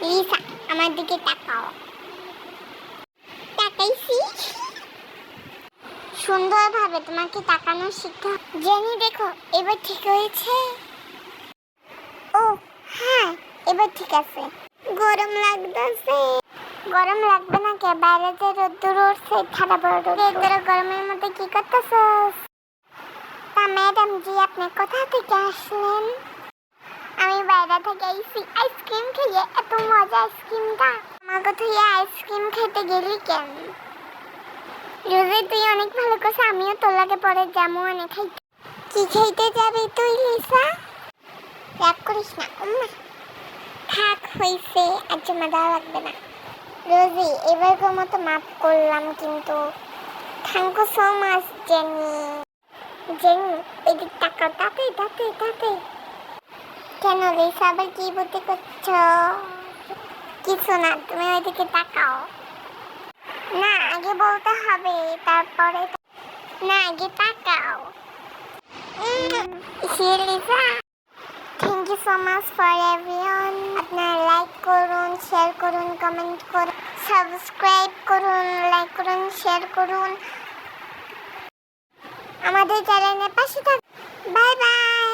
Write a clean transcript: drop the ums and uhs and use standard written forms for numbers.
Lisa, আমার দিকে তাকাও। তাকাইছি। সুন্দরভাবে তোমাকে তাকানো শিখতে হবে। জেনি দেখো, এবার ঠিক হয়েছে। ও হ্যাঁ, এবার ঠিক আছে। গরম লাগতেছে। গরম লাগবে না কে? বাইরে যে রোদ্দুর উঠছে, ঠান্ডা পড়ে রোদ্দুর গরমের মধ্যে কি করতেছস? তা ম্যাডাম জি, আপনি কোথা থেকে আসলেন? আমি বাইরে থেকে আইছি আইসক্রিম খেয়ে। এত মজা আইসক্রিমটা। আমাকে তুই আইসক্রিম খেতে গেলি কেন? রোজে তুই অনেক ভালো করছিস, আমিও তোর লাগে পরে যাবো অনেক খাইতে। কি খাইতে যাবি তুই লিসা? রাগ করিস না। থাক হইছে, আর জমা দেওয়া লাগবে না। রোজি, এবারকার মতো মাফ করলাম কিন্তু। Thank you so much Jenny. Jenny, এদিক তাকাও। তাতে কেন লিসা, আবার কি বুদ্ধি করছো? কিছু না, তুমি ওইদিকে তাকাও। না, আগে বলতে হবে, তারপরে। না, আগে তাকাও। Lisa, thank you so much for everyone. আপনারা লাইক করুন, শেয়ার করুন, কমেন্ট করুন, সাবস্ক্রাইব করুন, লাইক করুন, শেয়ার করুন। আমাদের চ্যানেলের পাশে থাকুন। Bye by.